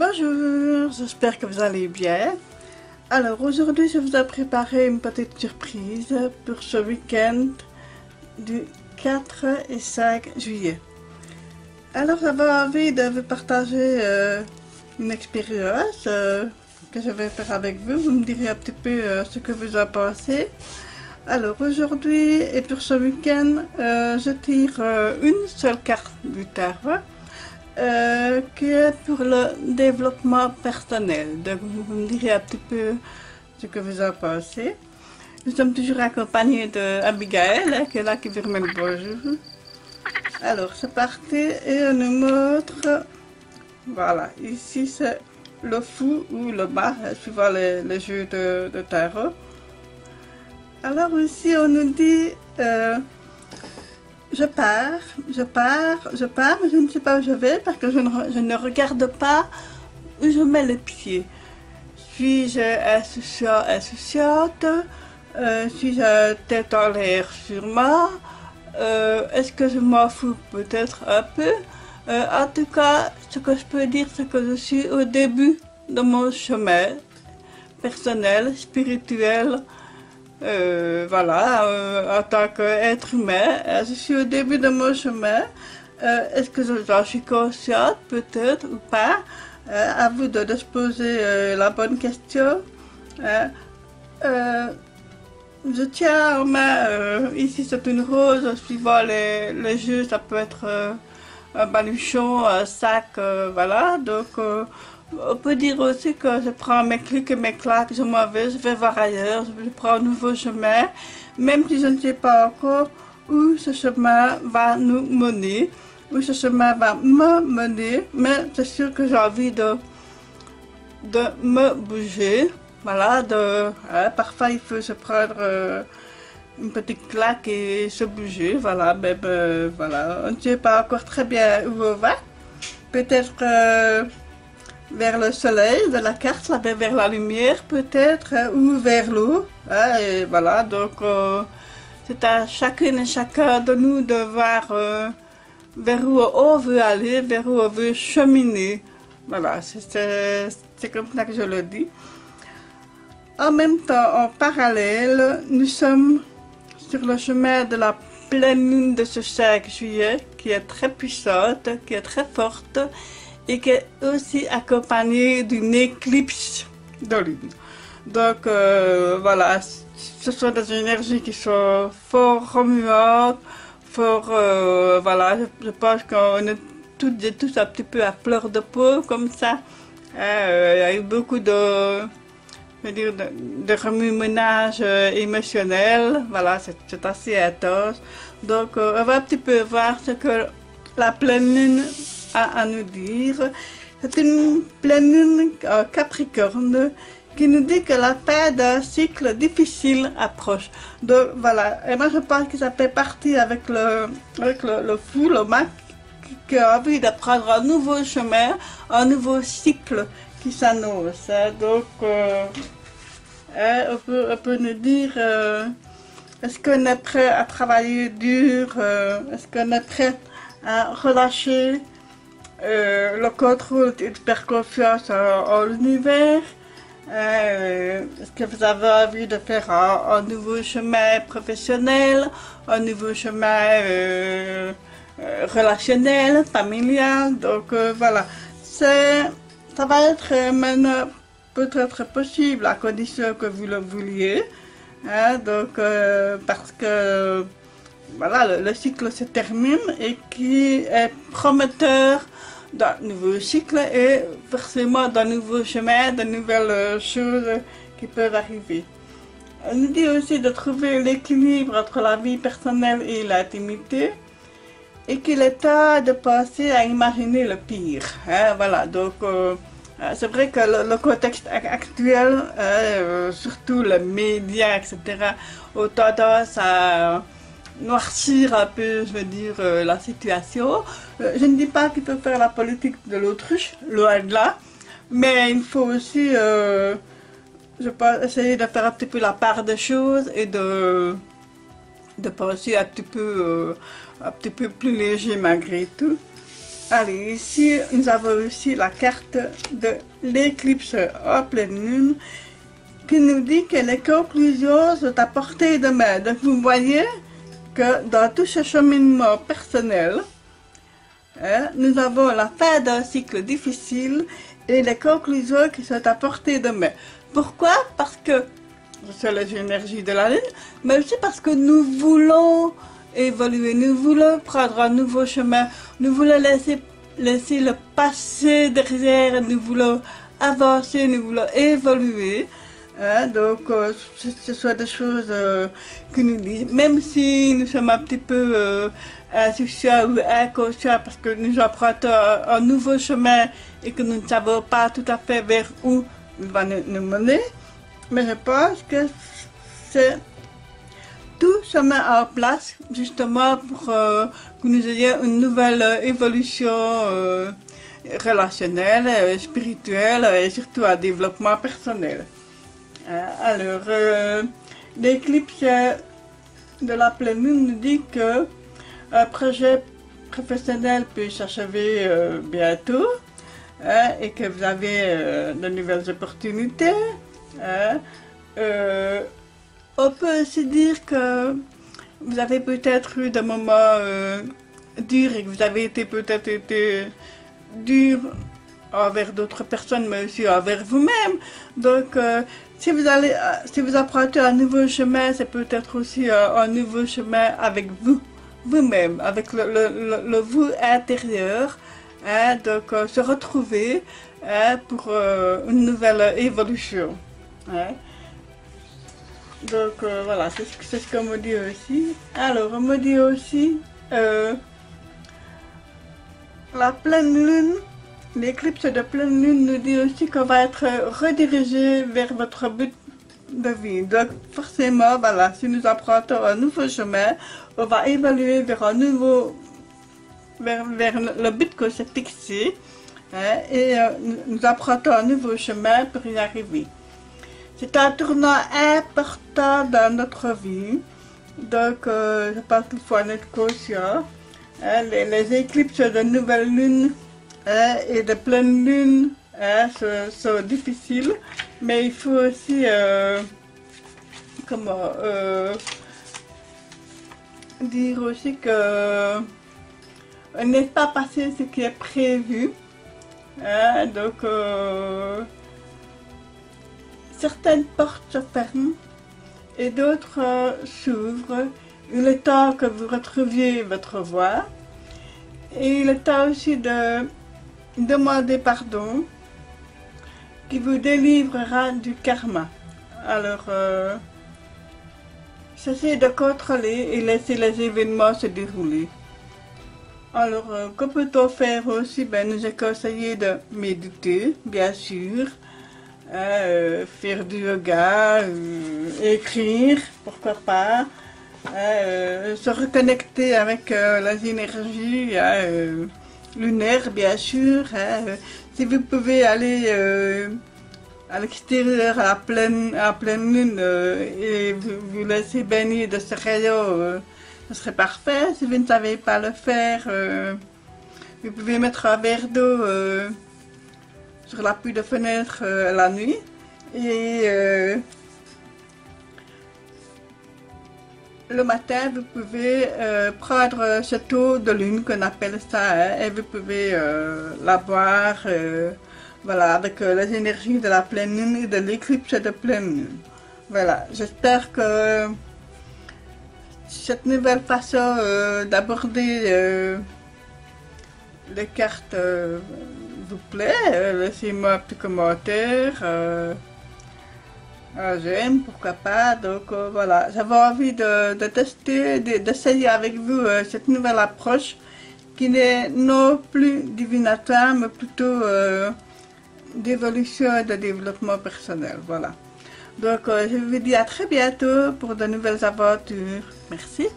Bonjour, j'espère que vous allez bien. Alors aujourd'hui je vous ai préparé une petite surprise pour ce week-end du 4 et 5 juillet. Alors j'avais envie de vous partager une expérience que je vais faire avec vous. Vous me direz un petit peu ce que vous en pensez. Alors aujourd'hui et pour ce week-end, je tire une seule carte du tarot. Qui est pour le développement personnel. Donc vous me direz un petit peu ce que vous en pensez. Nous sommes toujours accompagnés d'Abigail, qui est là, qui vous remet le bonjour. Alors c'est parti et on nous montre, voilà, ici c'est le fou ou le bas, suivant les jeux de tarot. Alors ici on nous dit je pars, mais je ne sais pas où je vais parce que je ne regarde pas où je mets les pieds. Suis-je insouciante? Suis-je tête en l'air sûrement? Est-ce que je m'en fous peut-être un peu? En tout cas, ce que je peux dire, c'est que je suis au début de mon chemin personnel, spirituel. Voilà, en tant qu'être humain, je suis au début de mon chemin. Est-ce que j'en suis consciente, peut-être, ou pas? À vous de se poser la bonne question. Je tiens en main, ici c'est une rose, suivant les jeux, ça peut être un baluchon, un sac, voilà, donc on peut dire aussi que je prends mes clics et mes claques, je m'en vais, je vais voir ailleurs, je prends un nouveau chemin, même si je ne sais pas encore où ce chemin va nous mener, où ce chemin va me mener, mais c'est sûr que j'ai envie de me bouger, voilà, parfois il faut se prendre une petite claque et se bouger, voilà, mais voilà, on ne sait pas encore très bien où on va, peut-être vers le soleil de la carte, là, vers la lumière peut-être, ou vers l'eau, hein, et voilà, donc c'est à chacune et chacun de nous de voir vers où on veut aller, vers où on veut cheminer, voilà, c'est comme ça que je le dis. En même temps, en parallèle, nous sommes sur le chemin de la pleine lune de ce 5 juillet, qui est très puissante, qui est très forte, et qui est aussi accompagnée d'une éclipse de lune. Donc voilà, ce sont des énergies qui sont fort remuantes, fort, voilà, je pense qu'on est toutes et tous un petit peu à fleur de peau, comme ça. Il y a eu beaucoup de remue-ménage émotionnel, voilà, c'est assez intense. Donc on va un petit peu voir ce que la pleine lune a à nous dire. C'est une pleine lune Capricorne qui nous dit que la fin d'un cycle difficile approche. Donc voilà, et moi je pense que ça fait partie avec le fou, le mât, qui a envie de prendre un nouveau chemin, un nouveau cycle qui s'annonce. Donc on peut nous dire est-ce qu'on est prêt à travailler dur, est-ce qu'on est prêt à relâcher le contrôle et de faire confiance en l'univers. Est-ce que vous avez envie de faire un nouveau chemin professionnel, un nouveau chemin relationnel, familial, donc voilà. Ça va être maintenant peut-être possible à condition que vous le vouliez, hein, donc parce que voilà, le cycle se termine et qui est prometteur d'un nouveau cycle et forcément d'un nouveau chemin, de nouvelles choses qui peuvent arriver. On nous dit aussi de trouver l'équilibre entre la vie personnelle et l'intimité et qu'il est temps de penser à imaginer le pire. Hein, voilà, donc c'est vrai que le contexte actuel, surtout les médias, etc., ont tendance à noircir un peu, je veux dire, la situation. Je ne dis pas qu'il faut faire la politique de l'autruche, loin de là, mais il faut aussi, je pense, essayer de faire un petit peu la part des choses et de penser un petit peu plus léger malgré tout. Allez, ici, nous avons aussi la carte de l'éclipse en pleine lune qui nous dit que les conclusions sont à portée de main. Donc, vous voyez que dans tout ce cheminement personnel, nous avons la fin d'un cycle difficile et les conclusions qui sont à portée de main. Pourquoi? Parce que c'est les énergies de la lune, mais aussi parce que nous voulons évoluer, nous voulons prendre un nouveau chemin, nous voulons laisser le passé derrière, nous voulons avancer, nous voulons évoluer. Donc, ce sont des choses que nous disent, même si nous sommes un petit peu insouciants ou inconscients parce que nous empruntons un nouveau chemin et que nous ne savons pas tout à fait vers où il va nous mener. Mais je pense que c'est tout se met en place justement pour que nous ayons une nouvelle évolution relationnelle, spirituelle et surtout un développement personnel. Alors, l'éclipse de la pleine lune nous dit que un projet professionnel peut s'achever bientôt et que vous avez de nouvelles opportunités. On peut aussi dire que vous avez peut-être eu des moments durs et que vous avez peut-être été dur envers d'autres personnes, mais aussi envers vous-même. Donc, si vous empruntez un nouveau chemin, c'est peut-être aussi un nouveau chemin avec vous-même, avec le vous intérieur. Donc, se retrouver pour une nouvelle évolution. Donc voilà, c'est ce qu'on me dit aussi. Alors, on me dit aussi la pleine lune, l'éclipse de pleine lune nous dit aussi qu'on va être redirigé vers votre but de vie. Donc forcément, voilà, si nous empruntons un nouveau chemin, on va évoluer vers un nouveau, vers le but qu'on s'est fixé, et nous empruntons un nouveau chemin pour y arriver. C'est un tournant important dans notre vie, donc je pense qu'il faut en être conscient. Les éclipses de nouvelle lune et de pleine lune sont difficiles, mais il faut aussi dire aussi que on n'est pas passé ce qui est prévu. Donc certaines portes se ferment et d'autres s'ouvrent. Il est temps que vous retrouviez votre voie et il est temps aussi de demander pardon qui vous délivrera du karma. Alors, cessez de contrôler et laissez les événements se dérouler. Alors, que peut-on faire aussi? Nous est conseillé de méditer, bien sûr, faire du yoga, écrire, pourquoi pas, se reconnecter avec les énergies lunaires, bien sûr. Si vous pouvez aller à l'extérieur à pleine lune et vous laisser baigner de ce rayon, ce serait parfait. Si vous ne savez pas le faire, vous pouvez mettre un verre d'eau sur l'appui de fenêtre la nuit et le matin vous pouvez prendre cette eau de lune qu'on appelle ça, et vous pouvez la boire voilà, avec les énergies de la pleine lune et de l'éclipse de pleine lune. Voilà, j'espère que cette nouvelle façon d'aborder les cartes vous plaît. Laissez-moi un petit commentaire, j'aime, pourquoi pas. Donc voilà, j'avais envie de tester, d'essayer avec vous cette nouvelle approche qui n'est non plus divinatoire mais plutôt d'évolution et de développement personnel. Voilà. Donc je vous dis à très bientôt pour de nouvelles aventures. Merci.